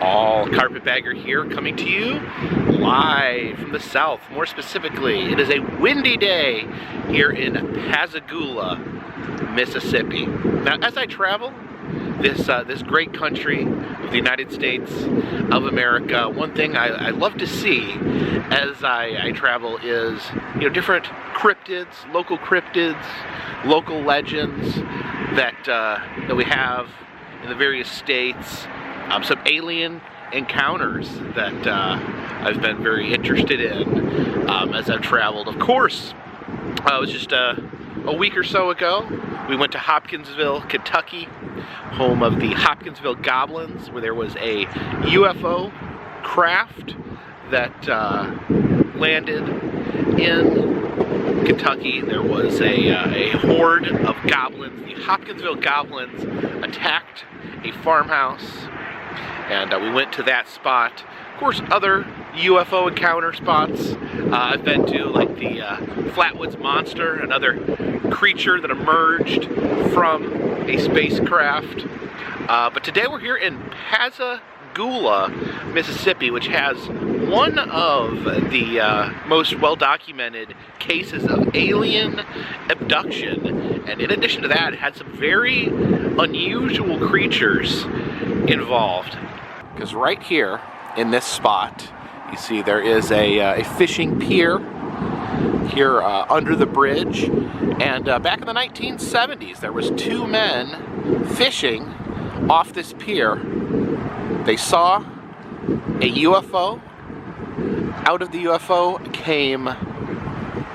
all. Carpetbagger here, coming to you live from the south. More specifically, it is a windy day here in Pascagoula, Mississippi. Now, as I travel this great country of the United States of America, one thing I love to see as I travel is, different cryptids, local legends that we have in the various states. Some alien encounters that I've been very interested in as I've traveled. Of course, it was just a week or so ago, we went to Hopkinsville, Kentucky, home of the Hopkinsville Goblins, where there was a UFO craft that landed in Kentucky. There was a horde of goblins. The Hopkinsville Goblins attacked a farmhouse, and we went to that spot. Of course, other UFO encounter spots I've been to, like the Flatwoods Monster, another creature that emerged from a spacecraft. But today we're here in Pascagoula, Mississippi, which has one of the most well-documented cases of alien abduction. And in addition to that, it had some very unusual creatures involved. Because right here in this spot, you see there is a fishing pier here under the bridge. And back in the 1970s, there was two men fishing off this pier. They saw a UFO. Out of the UFO came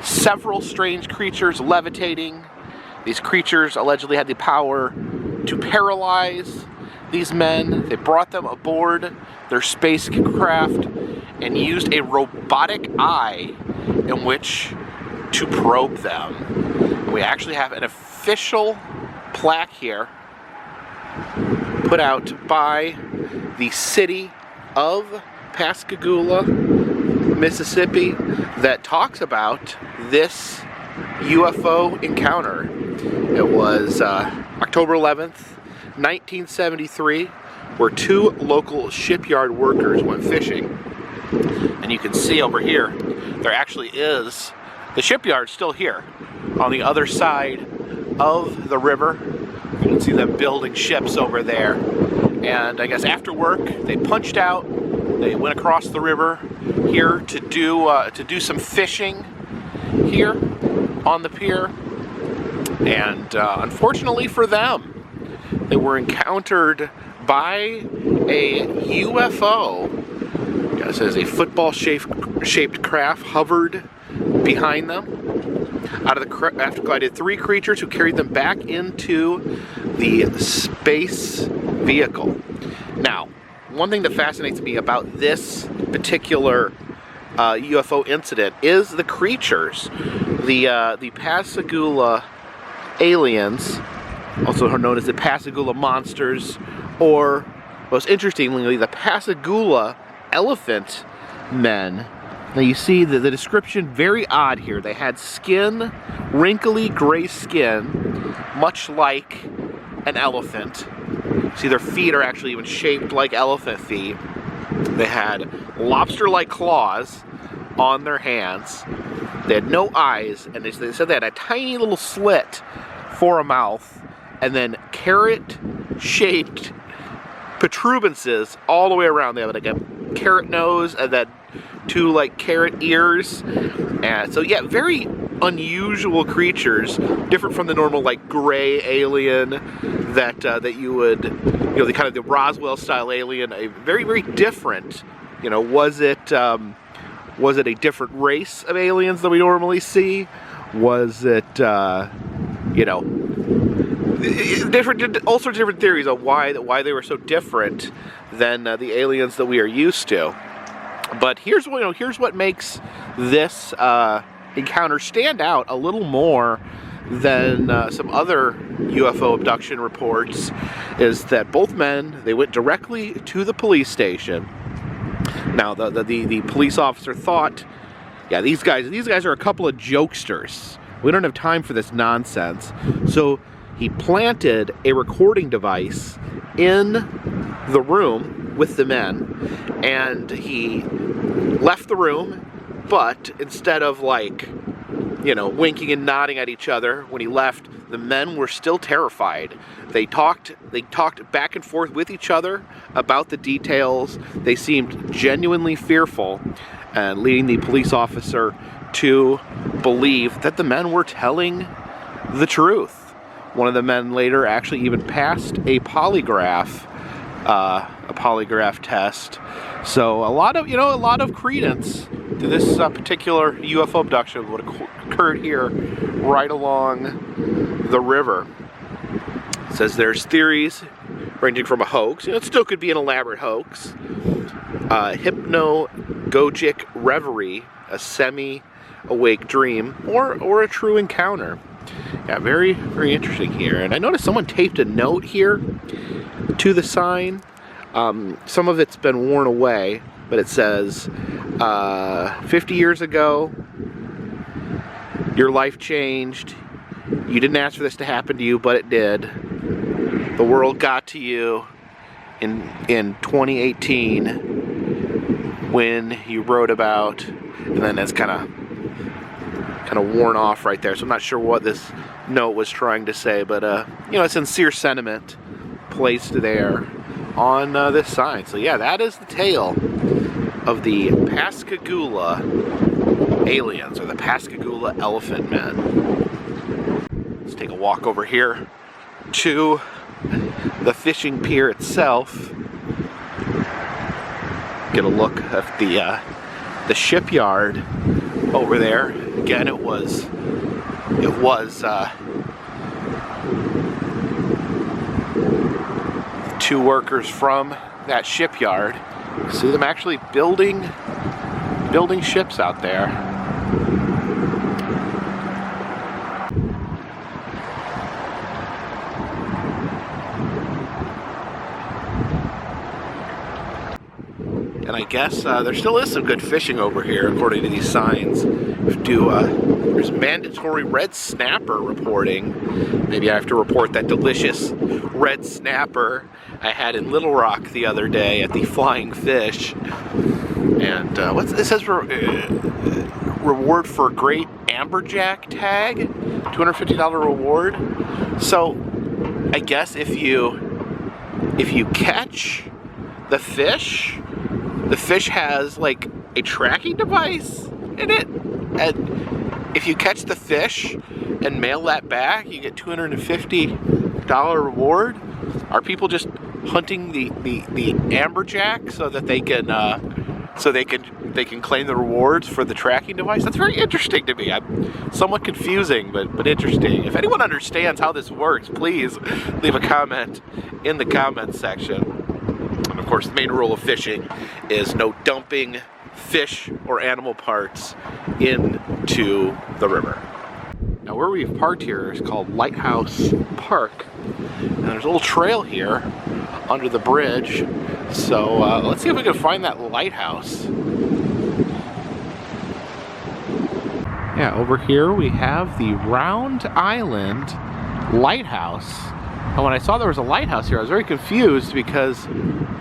several strange creatures levitating. These creatures allegedly had the power to paralyze these men. They brought them aboard their spacecraft and used a robotic eye in which to probe them. We actually have an official plaque here put out by the city of Pascagoula, Mississippi, that talks about this UFO encounter. It was October 11th, 1973, where two local shipyard workers went fishing. And you can see over here, there actually is, the shipyard still here, on the other side of the river. You can see them building ships over there. And I guess after work, they punched out, they went across the river here to do some fishing here on the pier. And unfortunately for them, they were encountered by a UFO. It says a football-shaped craft hovered behind them. Out of the craft glided three creatures who carried them back into the space vehicle. Now, one thing that fascinates me about this particular UFO incident is the creatures. The Pascagoula aliens, also known as the Pascagoula monsters, or most interestingly, the Pascagoula elephant men. Now you see the description, very odd here. They had skin, wrinkly gray skin, much like an elephant. See, their feet are actually even shaped like elephant feet. They had lobster-like claws on their hands. They had no eyes, and they said they had a tiny little slit for a mouth, and then carrot-shaped protuberances all the way around. They have like a carrot nose and then two like carrot ears. And so yeah, very unusual creatures, different from the normal like gray alien that you would, the kind of the Roswell style alien. A very different. Was it a different race of aliens than we normally see? Was it different, all sorts of different theories on why they were so different than the aliens that we are used to. But here's what makes this encounter stand out a little more than some other UFO abduction reports, is that both men, they went directly to the police station. Now the police officer thought, yeah, these guys are a couple of jokesters. We don't have time for this nonsense. So he planted a recording device in the room with the men, and he left the room, but instead of like, you know, winking and nodding at each other when he left, the men were still terrified. They talked back and forth with each other about the details. They seemed genuinely fearful, and leading the police officer to believe that the men were telling the truth. One of the men later actually even passed a polygraph test. So a lot of credence to this particular UFO abduction, what occurred here right along the river. It says there's theories ranging from a hoax, it still could be an elaborate hoax, hypnagogic reverie, a semi-awake dream, or a true encounter. Yeah, very, very interesting here. And I noticed someone taped a note here to the sign. Some of it's been worn away, but it says, 50 years ago, your life changed. You didn't ask for this to happen to you, but it did. The world got to you in 2018 when you wrote about, and then it's kind of worn off right there. So I'm not sure what this note was trying to say, but you know, a sincere sentiment placed there on this sign. So yeah, that is the tale of the Pascagoula aliens, or the Pascagoula elephant men. Let's take a walk over here to the fishing pier itself. Get a look at the shipyard over there. Again, it was two workers from that shipyard. See them actually building ships out there. And I guess there still is some good fishing over here, according to these signs. There's mandatory red snapper reporting. Maybe I have to report that delicious red snapper I had in Little Rock the other day at the Flying Fish. And it says reward for a great amberjack tag, $250 reward. So I guess if you catch the fish has like a tracking device in it, and if you catch the fish and mail that back, you get $250 reward. Are people just hunting the amberjack so that they can claim the rewards for the tracking device? That's very interesting to me. Somewhat confusing, but interesting. If anyone understands how this works, please leave a comment in the comments section. And of course, the main rule of fishing is no dumping fish or animal parts into the river. Now, where we've parked here is called Lighthouse Park, and there's a little trail here under the bridge. So let's see if we can find that lighthouse. Yeah, over here we have the Round Island Lighthouse. And when I saw there was a lighthouse here, I was very confused because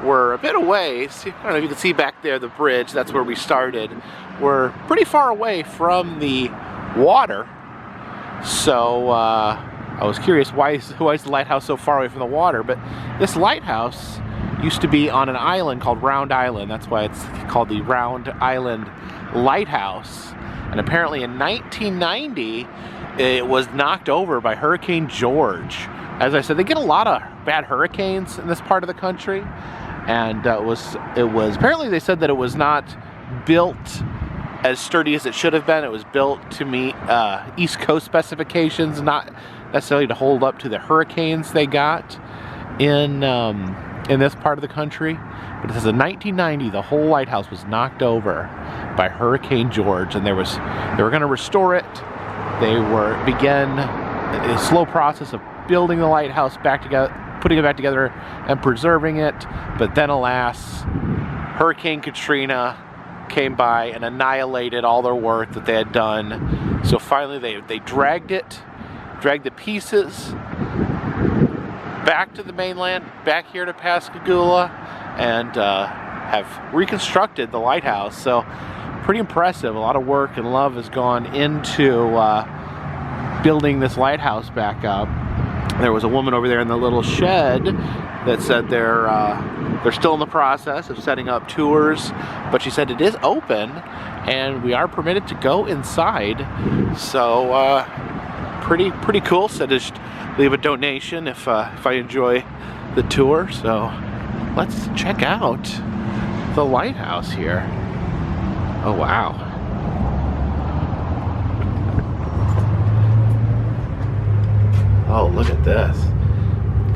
we're a bit away. See, I don't know if you can see back there the bridge, that's where we started. We're pretty far away from the water. So I was curious, why is the lighthouse so far away from the water? But this lighthouse used to be on an island called Round Island. That's why it's called the Round Island Lighthouse. And apparently in 1990, it was knocked over by Hurricane George. As I said, they get a lot of bad hurricanes in this part of the country, and it was apparently they said that it was not built as sturdy as it should have been. It was built to meet East Coast specifications, not necessarily to hold up to the hurricanes they got in this part of the country. But it says in 1990, the whole lighthouse was knocked over by Hurricane George, and they were going to restore it. They began a slow process of building the lighthouse back together, putting it back together and preserving it. But then, alas, Hurricane Katrina came by and annihilated all their work that they had done. So finally they dragged the pieces back to the mainland, back here to Pascagoula, and have reconstructed the lighthouse. So pretty impressive. A lot of work and love has gone into building this lighthouse back up. There was a woman over there in the little shed that said they're still in the process of setting up tours, but she said it is open and we are permitted to go inside. So pretty cool. Said just leave a donation if I enjoy the tour. So let's check out the lighthouse here. Oh wow. Oh, look at this.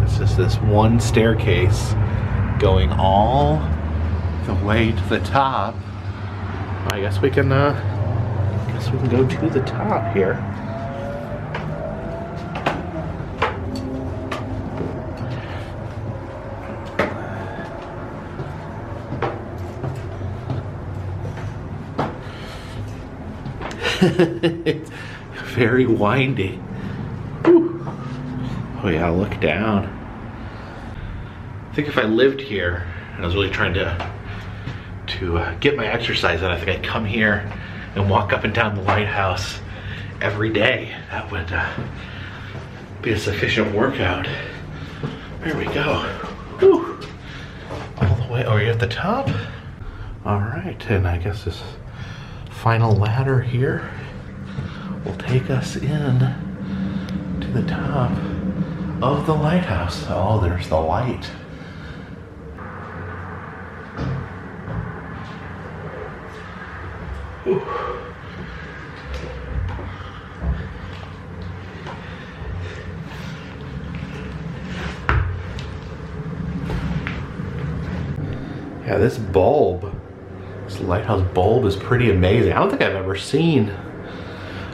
It's just this one staircase going all the way to the top. I guess we can go to the top here. It's very windy. Whew. Oh yeah, look down. I think if I lived here and I was really trying to get my exercise in, I think I'd come here and walk up and down the lighthouse every day. That would be a sufficient workout. There we go. Whew. All the way. Oh, you're at the top? All right, and I guess this final ladder here will take us in to the top of the lighthouse. Oh, there's the light. Whew. Yeah, this bulb, this lighthouse bulb is pretty amazing. I don't think I've ever seen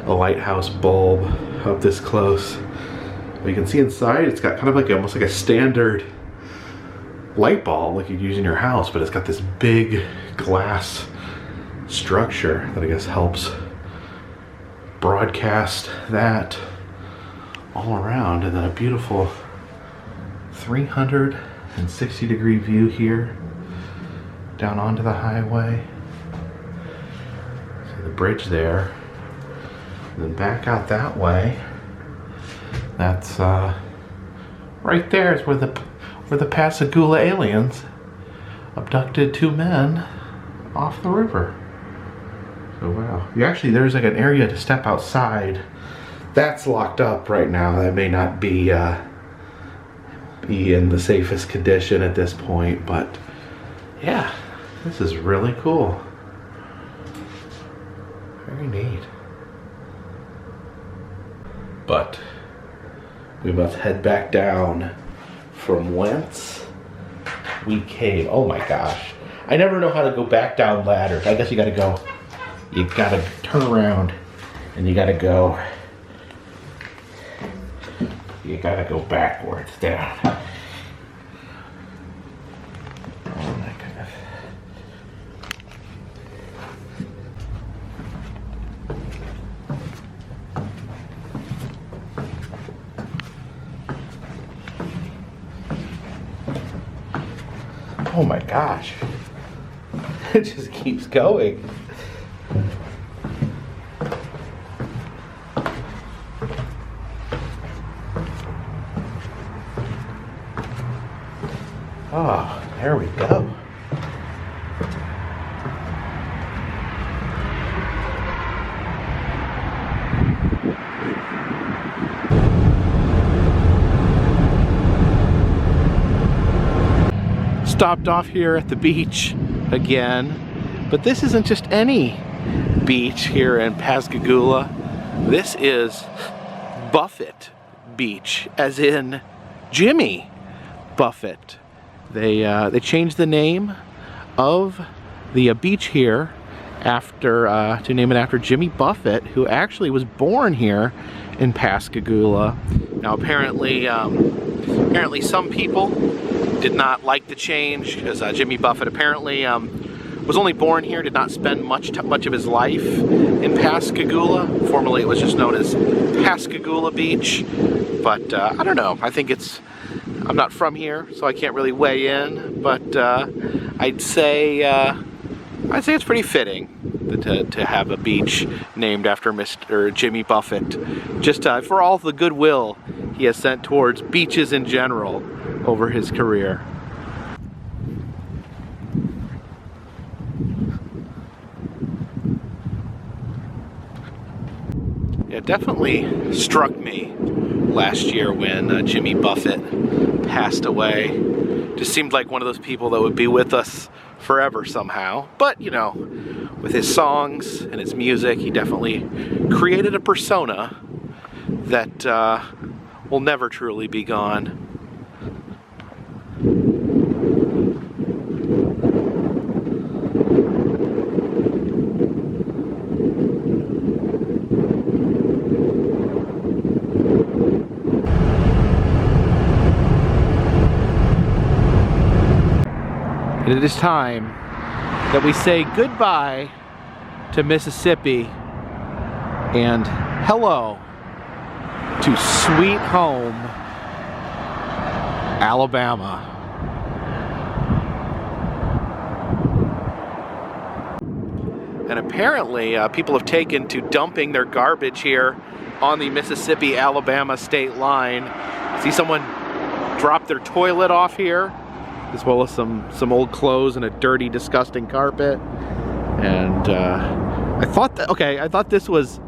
a lighthouse bulb up this close. But you can see inside it's got kind of like almost like a standard light bulb like you'd use in your house, but it's got this big glass structure that I guess helps broadcast that all around, and then a beautiful 360-degree view here down onto the highway. See the bridge there, and then back out that way. That's right there is where the Pascagoula aliens abducted 2 men off the river. So wow, there's like an area to step outside. That's locked up right now. That may not be in the safest condition at this point, but yeah, this is really cool. Very neat. But we must head back down from whence we came. Oh my gosh. I never know how to go back down ladders. I guess you gotta turn around and you gotta go backwards down. Oh my goodness. Oh my gosh. It just keeps going. Oh, there we go. Stopped off here at the beach again, but this isn't just any beach here in Pascagoula. This is Buffett Beach, as in Jimmy Buffett. They changed the name of the beach here to name it after Jimmy Buffett, who actually was born here in Pascagoula. Now apparently some people did not like the change, because Jimmy Buffett apparently was only born here, did not spend much of his life in Pascagoula. Formerly it was just known as Pascagoula Beach, but I don't know. I think it's I'm not from here, so I can't really weigh in, but I'd say it's pretty fitting to have a beach named after Mr. Jimmy Buffett, just for all the goodwill he has sent towards beaches in general over his career. It definitely struck me last year when Jimmy Buffett passed away. Just seemed like one of those people that would be with us forever somehow. But, you know, with his songs and his music, he definitely created a persona that will never truly be gone. And it is time that we say goodbye to Mississippi and hello to sweet home, Alabama. And apparently people have taken to dumping their garbage here on the Mississippi-Alabama state line. See someone drop their toilet off here, as well as some old clothes and a dirty, disgusting carpet. And I thought this was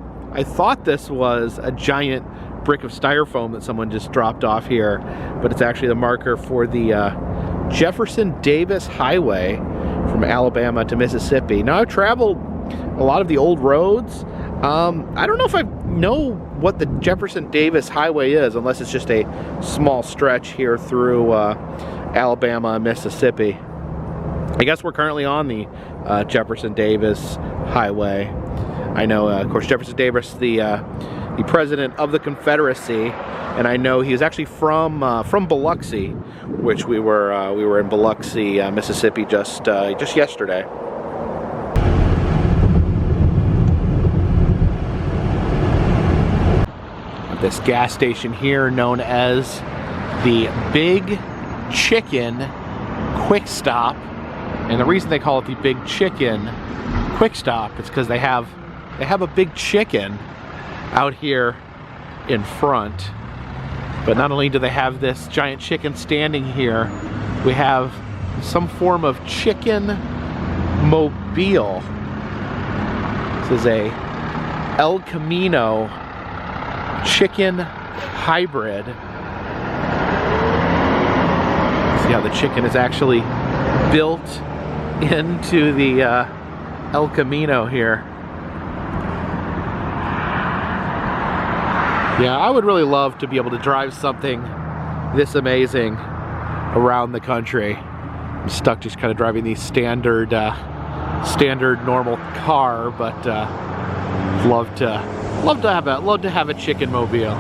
a giant brick of styrofoam that someone just dropped off here, but it's actually the marker for the Jefferson Davis Highway from Alabama to Mississippi. Now, I've traveled a lot of the old roads. I don't know if I know what the Jefferson Davis Highway is, unless it's just a small stretch here through Alabama and Mississippi. I guess we're currently on the Jefferson Davis Highway. I know, of course, Jefferson Davis, the president of the Confederacy, and I know he was actually from Biloxi, which we were in Biloxi, Mississippi, just yesterday. This gas station here, known as the Big Chicken Quick Stop, and the reason they call it the Big Chicken Quick Stop is because they have a big chicken out here in front. But not only do they have this giant chicken standing here, we have some form of chicken mobile. This is a El Camino chicken hybrid. See how the chicken is actually built into the El Camino here. Yeah, I would really love to be able to drive something this amazing around the country. I'm stuck just kind of driving the standard normal car, but love to have a chicken mobile.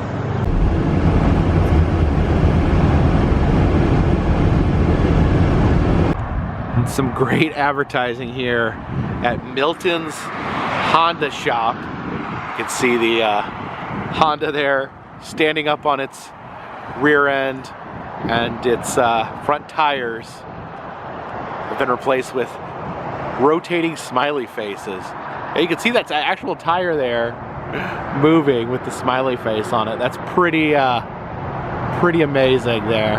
And some great advertising here at Milton's Honda shop. You can see the Honda there standing up on its rear end, and its front tires have been replaced with rotating smiley faces. And you can see that's an actual tire there moving with the smiley face on it. That's pretty amazing there.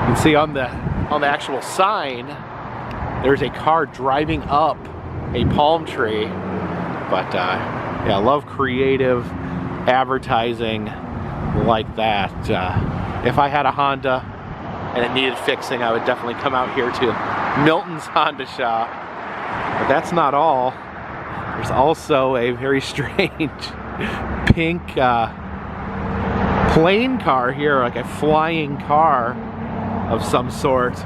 You can see on the actual sign there's a car driving up a palm tree. But yeah, I love creative advertising like that. If I had a Honda and it needed fixing, I would definitely come out here to Milton's Honda shop. But that's not all. There's also a very strange pink plane car here, like a flying car of some sort,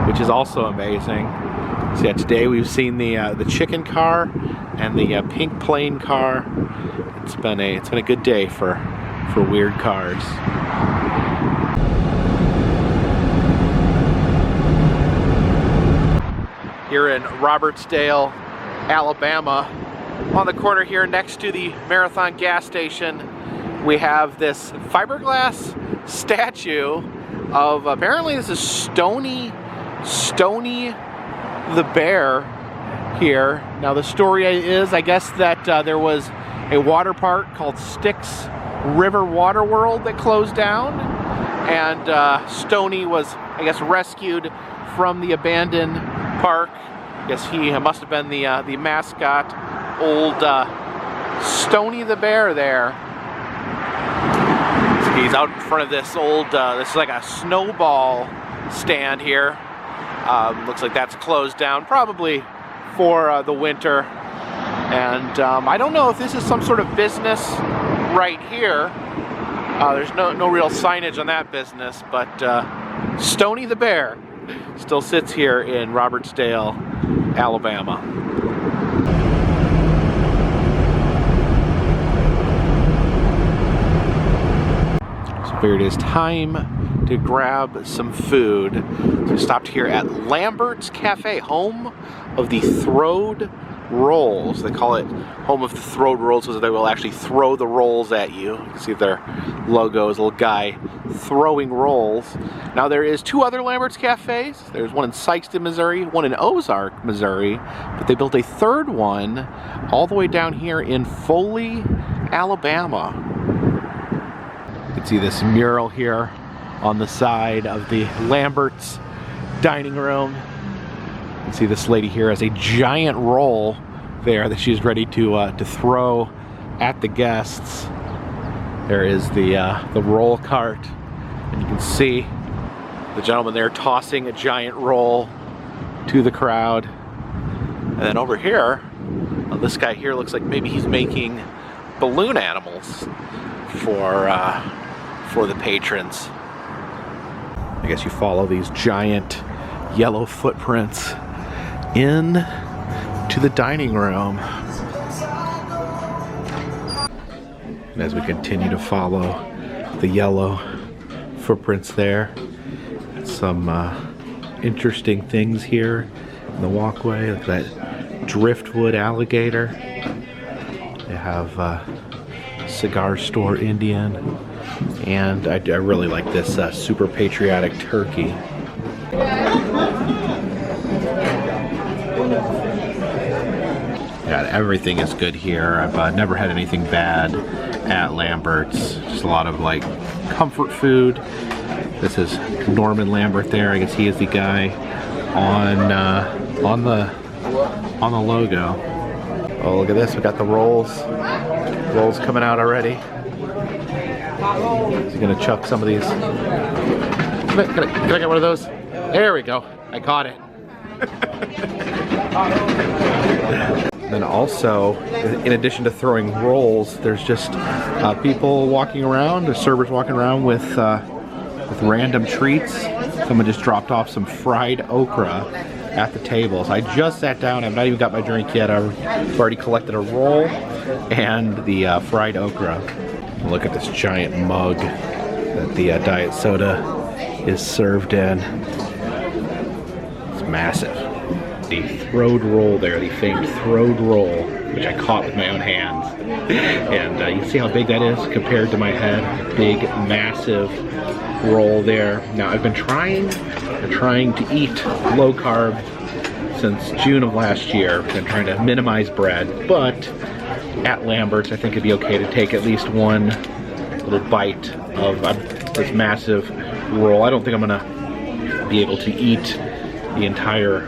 which is also amazing. So yeah, today we've seen the chicken car and the pink plane car. It's been a good day for weird cars. Here in Robertsdale, Alabama, on the corner here next to the Marathon gas station, we have this fiberglass statue of, apparently this is Stoney the Bear here. Now the story is, I guess, that there was a water park called Styx River Water World that closed down, and Stoney was, I guess, rescued from the abandoned park. I guess he must have been the mascot, old Stoney the Bear there. So he's out in front of this old, this is like a snowball stand here. Looks like that's closed down, probably for the winter. And I don't know if this is some sort of business right here. There's no real signage on that business, but Stoney the Bear still sits here in Robertsdale, Alabama. So here it is, time to grab some food. So we stopped here at Lambert's Cafe, home of the throwed rolls. They call it home of the throwed rolls because they will actually throw the rolls at you. You can see their logo is a little guy throwing rolls. Now there is two other Lambert's Cafes. There's one in Sykeston, Missouri, one in Ozark, Missouri, but they built a third one all the way down here in Foley, Alabama. You can see this mural here on the side of the Lambert's dining room. You can see this lady here has a giant roll there that she's ready to throw at the guests. There is the roll cart, and you can see the gentleman there tossing a giant roll to the crowd. And then over here, this guy here looks like maybe he's making balloon animals for the patrons. I guess you follow these giant yellow footprints in to the dining room. And as we continue to follow the yellow footprints there, some interesting things here in the walkway. Look at that driftwood alligator. They have cigar store Indian, and I really like this super patriotic turkey. God, everything is good here. I've never had anything bad at Lambert's. Just a lot of like comfort food. This is Norman Lambert there. I guess he is the guy on the logo. Oh, look at this. We got the rolls. Rolls coming out already. He's gonna chuck some of these. Can I get one of those? There we go. I caught it. Then also, in addition to throwing rolls, there's just people walking around, the servers walking around with random treats. Someone just dropped off some fried okra at the tables. I just sat down. I've not even got my drink yet. I've already collected a roll and the fried okra. Look at this giant mug that the diet soda is served in. It's massive. The throwed roll there, the famed throwed roll, which I caught with my own hands. And you can see how big that is compared to my head. Big, massive roll there. Now I've been trying to eat low carb since June of last year. Been trying to minimize bread, but at Lambert's I think it'd be okay to take at least one little bite of this massive roll. I don't think I'm gonna be able to eat the entire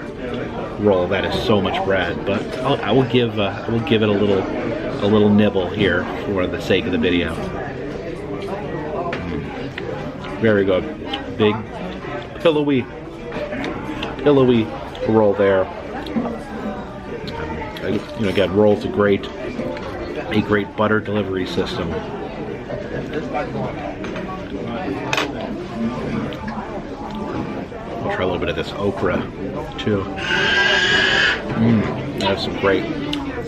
roll. That is so much bread, but I will give it a little nibble here for the sake of the video. Very good, big, pillowy roll there. Again, roll's a great butter delivery system. I'll try a little bit of this okra too. That's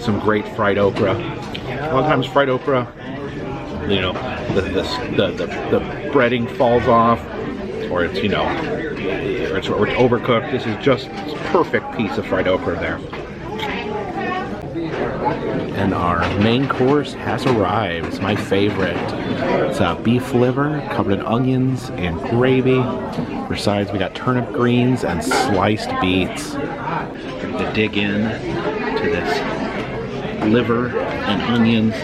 some great fried okra. A lot of times fried okra, you know, the breading falls off, or it's, you know, or it's overcooked. This is just a perfect piece of fried okra there. And our main course has arrived. It's my favorite. It's beef liver covered in onions and gravy. For sides, we got turnip greens and sliced beets. To dig in to this liver and onions.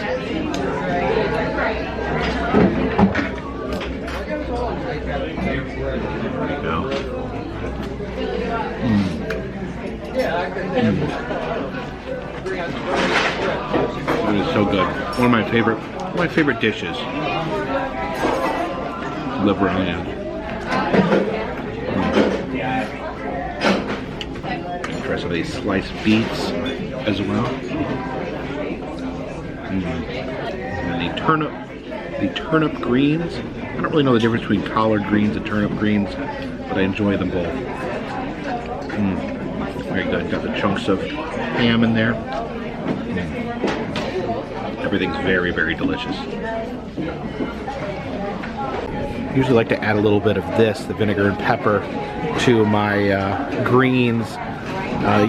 There you go. It is so good. One of my favorite dishes. Liver and onions. Try some of these sliced beets as well. And the turnip greens. I don't really know the difference between collard greens and turnip greens, but I enjoy them both. Very good. Got the chunks of ham in there. Everything's very, very delicious. I usually like to add a little bit of this, the vinegar and pepper, to my greens.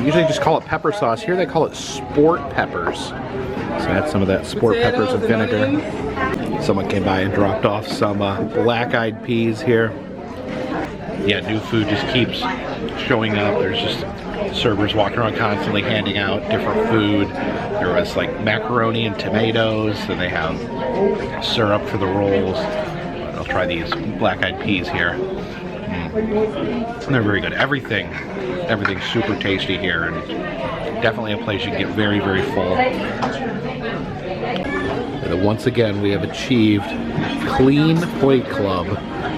Usually just call it pepper sauce. Here they call it sport peppers. So add some of that sport peppers and vinegar. Someone came by and dropped off some black-eyed peas here. Yeah, new food just keeps showing up. There's just servers walking around constantly handing out different food. There was like macaroni and tomatoes, and they have syrup for the rolls. I'll try these black-eyed peas here. They're very good. Everything's super tasty here, and definitely a place you can get very, very full. And once again, we have achieved Clean Plate Club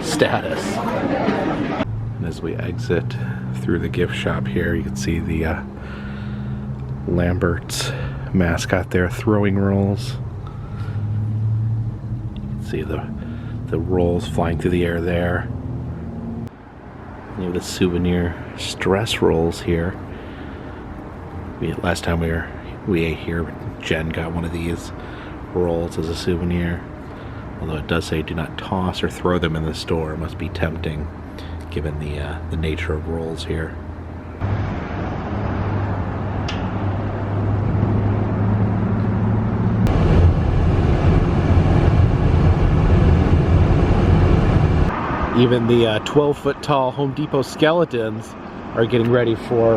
status. And as we exit through the gift shop here, you can see the Lambert's mascot there throwing rolls. You can see the rolls flying through the air there. We have the souvenir stress rolls here. Last time we ate here, Jen got one of these rolls as a souvenir. Although it does say do not toss or throw them in the store. It must be tempting given the nature of rolls here. Even the 12-foot tall Home Depot skeletons are getting ready for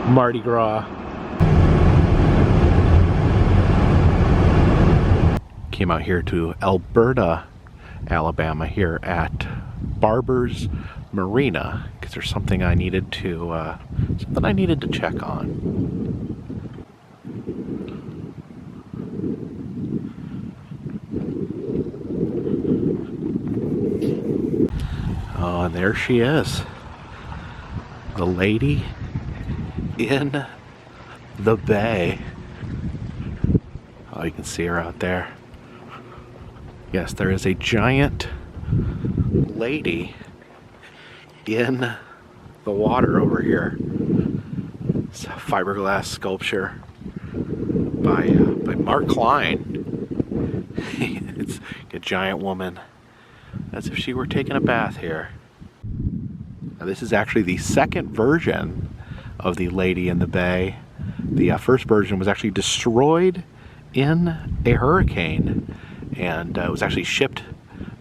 Mardi Gras. Came out here to Alberta, Alabama, here at Barber's Marina, because there's something I needed to check on. Oh, and there she is. The lady in the bay. Oh, you can see her out there. Yes, there is a giant lady in the water over here. It's a fiberglass sculpture by Mark Klein. It's a giant woman, as if she were taking a bath here. Now, this is actually the second version of the Lady in the Bay. The first version was actually destroyed in a hurricane, and it was actually shipped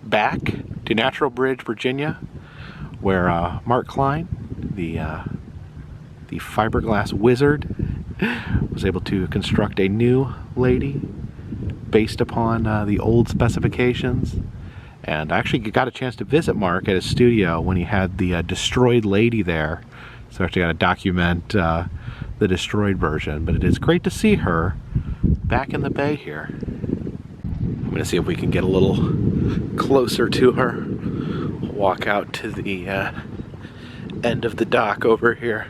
back to Natural Bridge, Virginia, where Mark Klein, the fiberglass wizard, was able to construct a new lady based upon the old specifications. And I actually got a chance to visit Mark at his studio when he had the destroyed lady there. So I actually got to document the destroyed version. But it is great to see her back in the bay here. I'm going to see if we can get a little closer to her. Walk out to the end of the dock over here.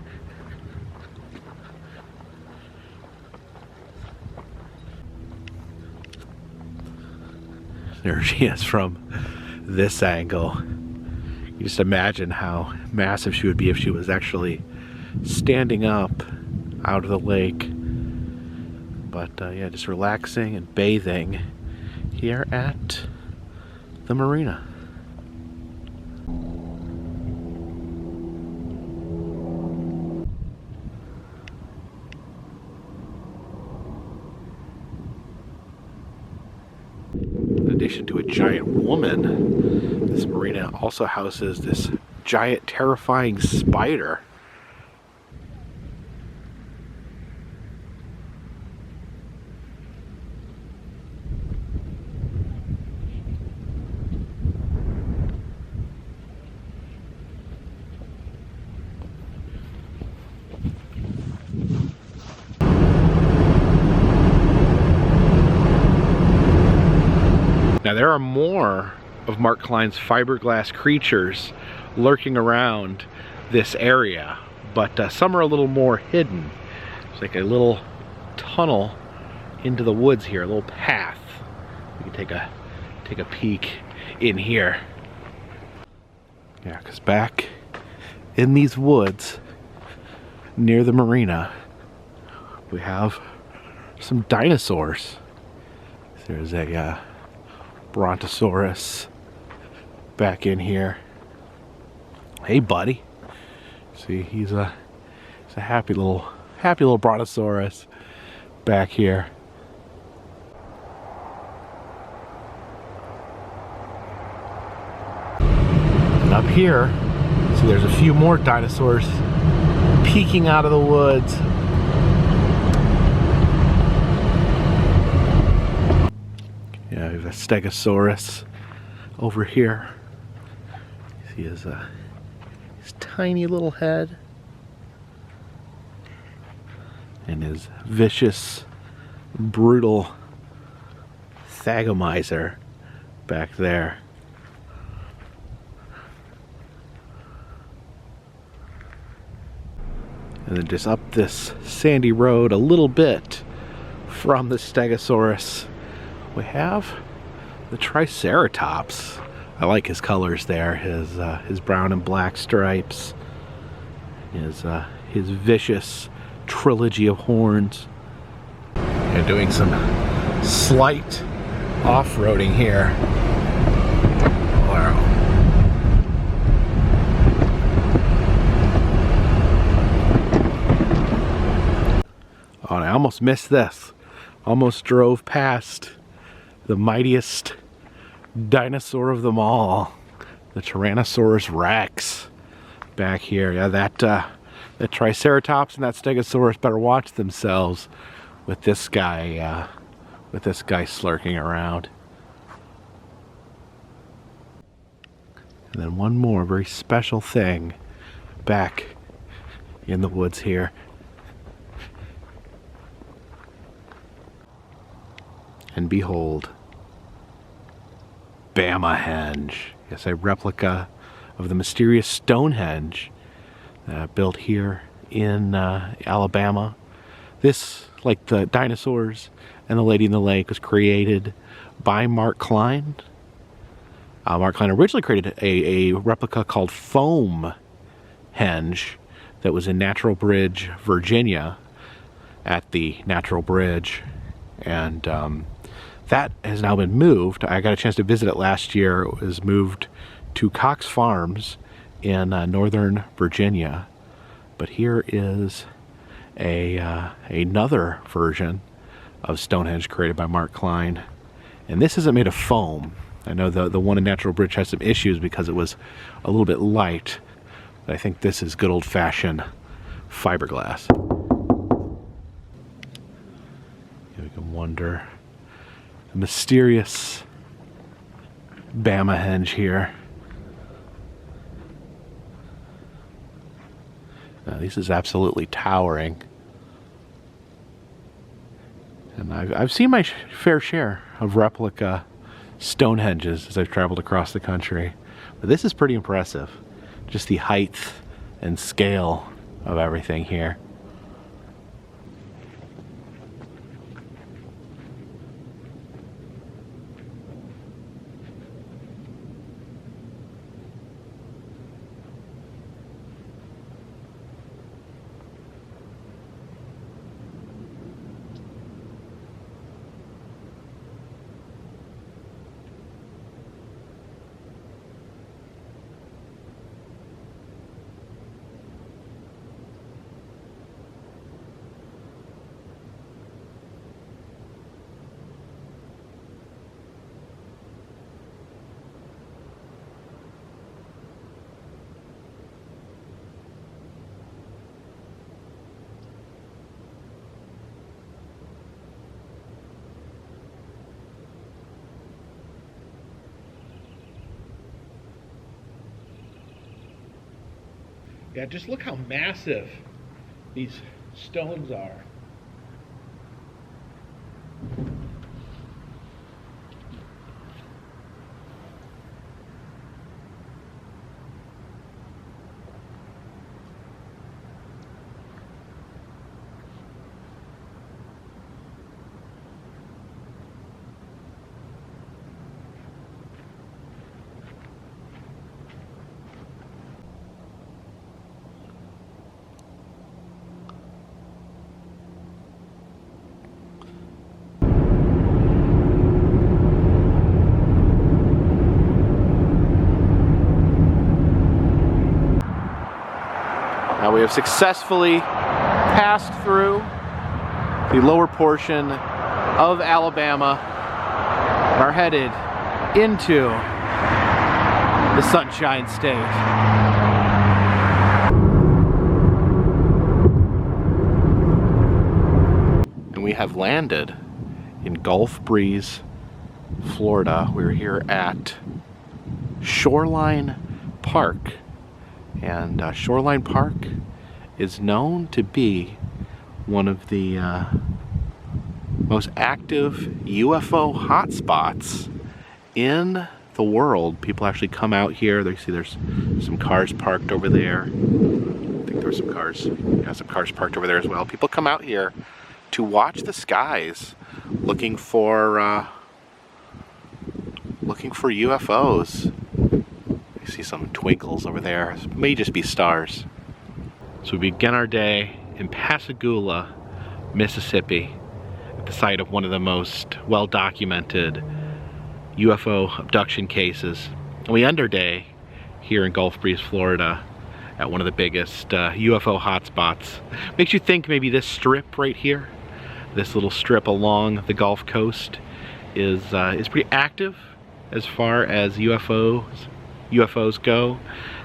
There she is from this angle. You just imagine how massive she would be if she was actually standing up out of the lake. But yeah, just relaxing and bathing here at the marina. relation to a giant woman, this marina also houses this giant, terrifying spider. Now there are more of Mark Klein's fiberglass creatures lurking around this area, but some are a little more hidden. It's like a little tunnel into the woods here, a little path. You can take a peek in here. Yeah, because back in these woods near the marina, we have some dinosaurs. There's a Brontosaurus back in here. Hey, buddy. See, he's a happy little Brontosaurus back here. And up here, see, there's a few more dinosaurs peeking out of the woods. Yeah, we have a Stegosaurus over here. See his tiny little head and his vicious, brutal Thagomizer back there. And then just up this sandy road a little bit from the Stegosaurus, we have the Triceratops. I like his colors there, his brown and black stripes, his vicious trilogy of horns. And doing some slight off-roading here. Wow. Oh, and I almost missed this. Almost drove past the mightiest dinosaur of them all, the Tyrannosaurus Rex back here. Yeah, the Triceratops and that Stegosaurus better watch themselves with this guy slurking around. And then one more very special thing back in the woods here. And behold, Alabamahenge. Yes, a replica of the mysterious Stonehenge built here in Alabama. This, like the dinosaurs and the Lady in the Lake, was created by Mark Klein. Mark Klein originally created a replica called Foamhenge that was in Natural Bridge, Virginia, at the Natural Bridge, and that has now been moved. I got a chance to visit it last year. It was moved to Cox Farms in northern Virginia. But here is another version of Stonehenge created by Mark Klein. And this isn't made of foam. I know the one in Natural Bridge has some issues because it was a little bit light. But I think this is good old-fashioned fiberglass. You can wonder the mysterious Alabamahenge here. Now, this is absolutely towering. And I've seen my fair share of replica Stonehenges as I've traveled across the country. But this is pretty impressive. Just the height and scale of everything here. that. Just look how massive these stones are. Now we have successfully passed through the lower portion of Alabama and are headed into the Sunshine State. And we have landed in Gulf Breeze, Florida. We're here at Shoreline Park. And Shoreline Park is known to be one of the most active UFO hotspots in the world. People actually come out here. They see there's some cars parked over there. I think there's some cars. Yeah, some cars parked over there as well. People come out here to watch the skies, looking for UFOs. You see some twinkles over there. It may just be stars. So we begin our day in Pascagoula, Mississippi, at the site of one of the most well-documented UFO abduction cases. And we end our day here in Gulf Breeze, Florida, at one of the biggest UFO hotspots. Makes you think maybe this strip right here, this little strip along the Gulf Coast, is pretty active as far as UFOs go.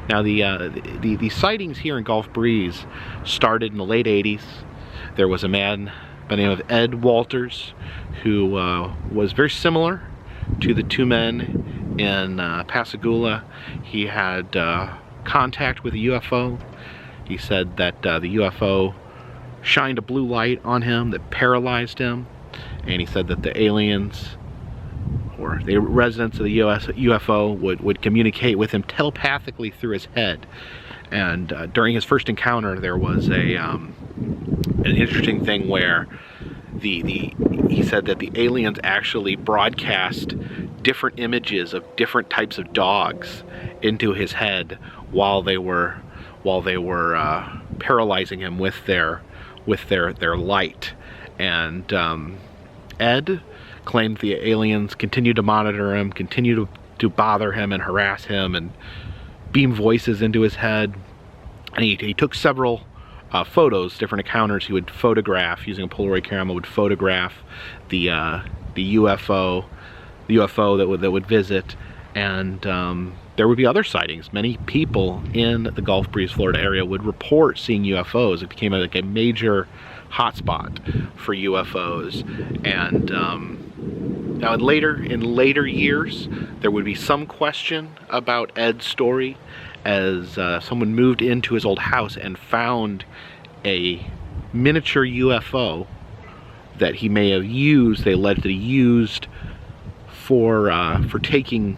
Now the sightings here in Gulf Breeze started in the late 80s. There was a man by the name of Ed Walters who was very similar to the two men in Pascagoula. He had contact with a UFO. He said that the UFO shined a blue light on him that paralyzed him, and he said that the aliens or the residents of the UFO would communicate with him telepathically through his head. And during his first encounter, there was an interesting thing where he said that the aliens actually broadcast different images of different types of dogs into his head while they were paralyzing him with their light. And Ed claimed the aliens continued to monitor him, continued to bother him and harass him and beam voices into his head. And he took several photos, different encounters. He would photograph using a Polaroid camera, would photograph the UFO that would visit, and there would be other sightings. Many people in the Gulf Breeze, Florida area would report seeing UFOs. It became like a major hotspot for UFOs. And now in later years, there would be some question about Ed's story, as someone moved into his old house and found a miniature UFO that he may have used, they alleged that he used for taking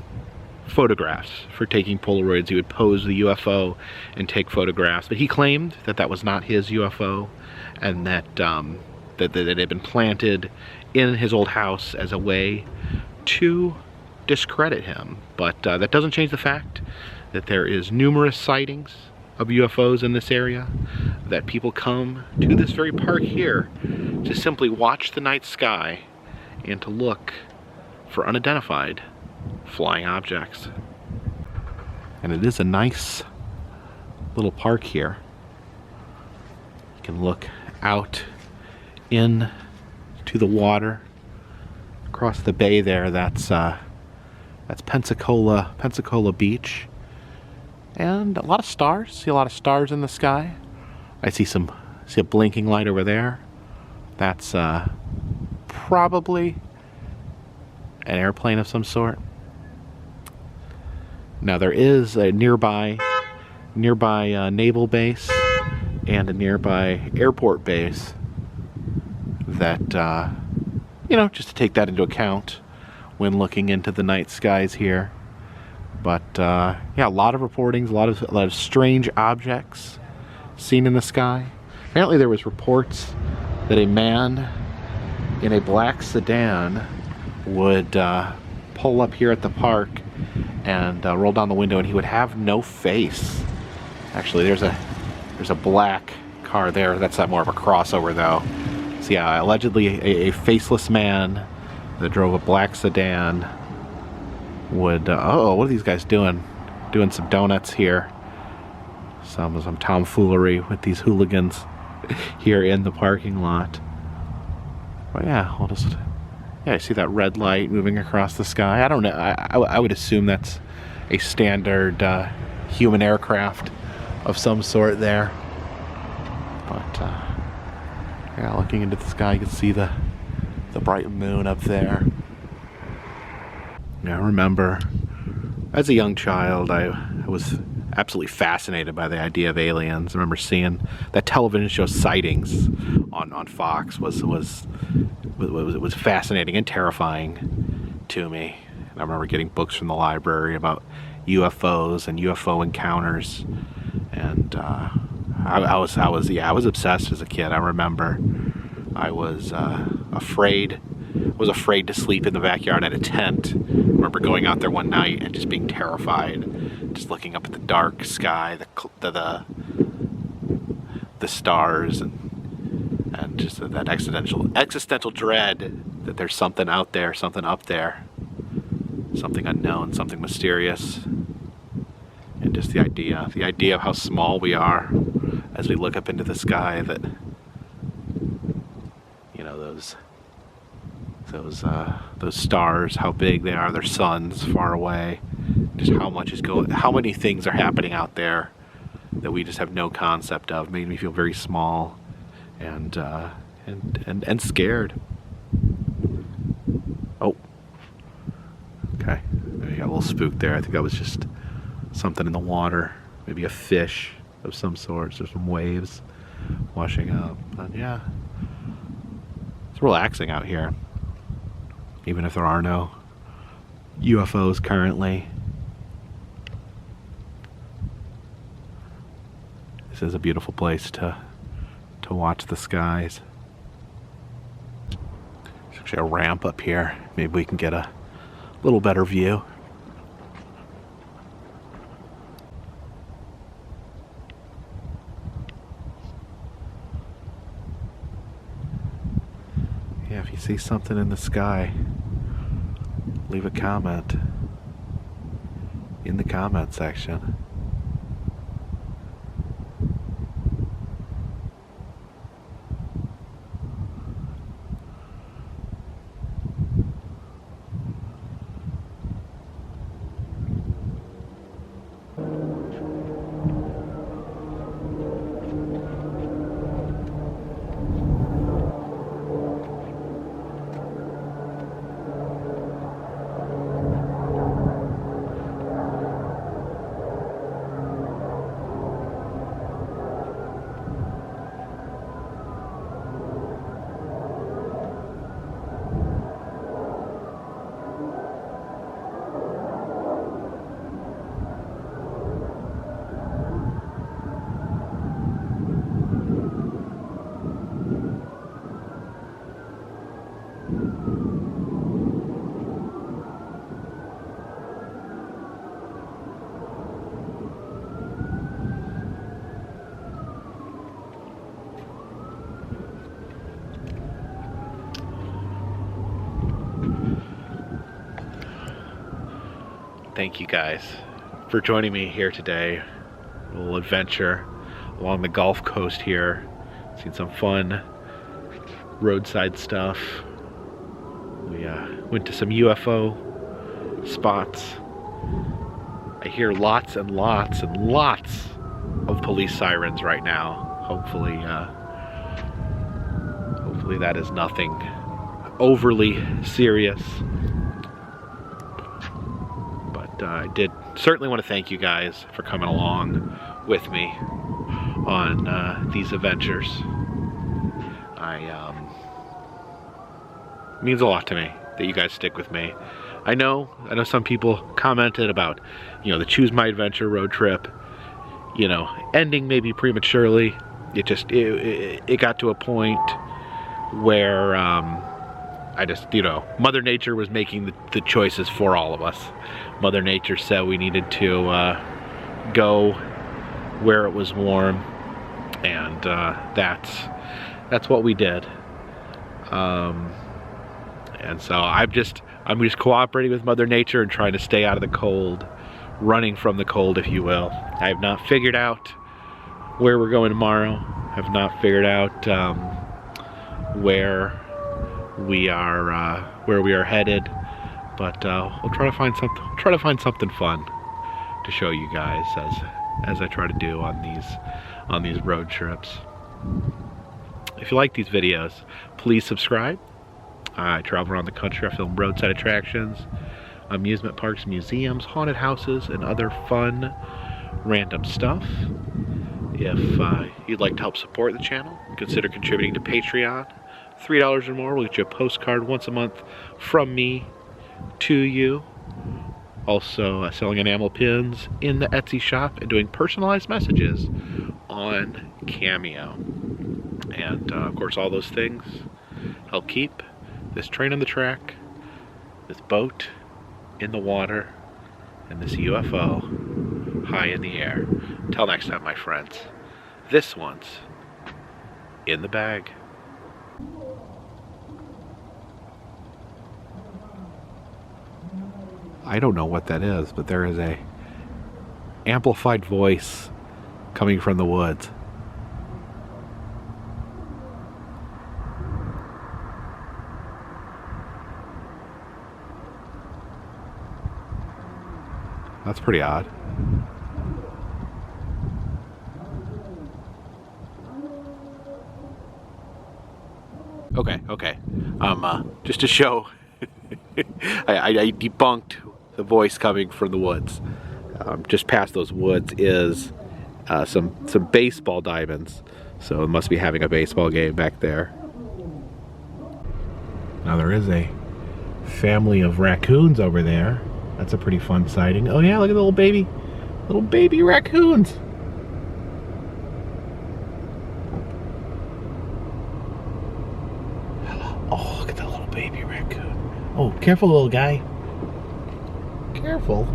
photographs, for taking Polaroids. He would pose the UFO and take photographs, but he claimed that that was not his UFO, and that that it had been planted in his old house as a way to discredit him. But that doesn't change the fact that there is numerous sightings of UFOs in this area, that people come to this very park here to simply watch the night sky and to look for unidentified flying objects. And it is a nice little park here. You can look out in to the water across the bay there. That's Pensacola Beach, and a lot of stars. See a lot of stars in the sky. I see a blinking light over there. That's probably an airplane of some sort. Now there is a nearby nearby naval base and a nearby airport base that, you know, just to take that into account when looking into the night skies here. But yeah, a lot of reportings, a lot of strange objects seen in the sky. Apparently there was reports that a man in a black sedan would pull up here at the park and roll down the window, and he would have no face. Actually, there's a black car there. That's not more of a crossover though. So yeah, allegedly a faceless man that drove a black sedan would oh, what are these guys doing? Doing some donuts here. Some tomfoolery with these hooligans here in the parking lot. But yeah, I'll just, yeah, I see that red light moving across the sky. I don't know, I would assume that's a standard human aircraft of some sort there. But yeah, looking into the sky, you can see the bright moon up there. Yeah, I remember as a young child, I was absolutely fascinated by the idea of aliens. I remember seeing that television show Sightings on Fox was fascinating and terrifying to me. And I remember getting books from the library about UFOs and UFO encounters, and I was obsessed as a kid. I remember I was afraid to sleep in the backyard at a tent. I remember going out there one night and just being terrified, just looking up at the dark sky, the stars, and just that existential dread that there's something out there, something up there, something unknown, something mysterious, and just the idea of how small we are as we look up into the sky. That, you know, those stars, how big they are, their suns far away, just how many things are happening out there that we just have no concept of, made me feel very small and scared. Oh, okay, I got a little spooked there. I think that was just something in the water, maybe a fish of some sort. There's some waves washing up. But yeah, it's relaxing out here, even if there are no UFOs currently. This is a beautiful place to watch the skies. There's actually a ramp up here. Maybe we can get a little better view. Yeah, if you see something in the sky, leave a comment in the comment section. Thank you guys for joining me here today. A little adventure along the Gulf Coast here. Seen some fun roadside stuff. We went to some UFO spots. I hear lots and lots and lots of police sirens right now. Hopefully that is nothing overly serious. I did certainly want to thank you guys for coming along with me on these adventures. It means a lot to me that you guys stick with me. I know some people commented about, you know, the Choose My Adventure road trip, you know, ending maybe prematurely. It got to a point where I just, you know, Mother Nature was making the choices for all of us. Mother Nature said we needed to go where it was warm, and that's what we did. And so I'm just cooperating with Mother Nature and trying to stay out of the cold, running from the cold, if you will. I have not figured out where we're going tomorrow. I have not figured out where we are headed, but we'll try to find something. Try to find something fun to show you guys as I try to do on these road trips. If you like these videos, please subscribe. I travel around the country. I film roadside attractions, amusement parks, museums, haunted houses, and other fun, random stuff. If you'd like to help support the channel, consider contributing to Patreon. $3 or more will get you a postcard once a month from me to you. Also selling enamel pins in the Etsy shop and doing personalized messages on Cameo. And of course, all those things help keep this train on the track, this boat in the water, and this UFO high in the air. Until next time, my friends, this one's in the bag. I don't know what that is, but there is a amplified voice coming from the woods. That's pretty odd. Okay. Just to show, I debunked the voice coming from the woods. Just past those woods is some baseball diamonds, so it must be having a baseball game back there. Now there is a family of raccoons over there. That's a pretty fun sighting. Oh yeah, look at the little baby raccoons. Oh, look at that little baby raccoon. Oh, careful, little guy. Careful.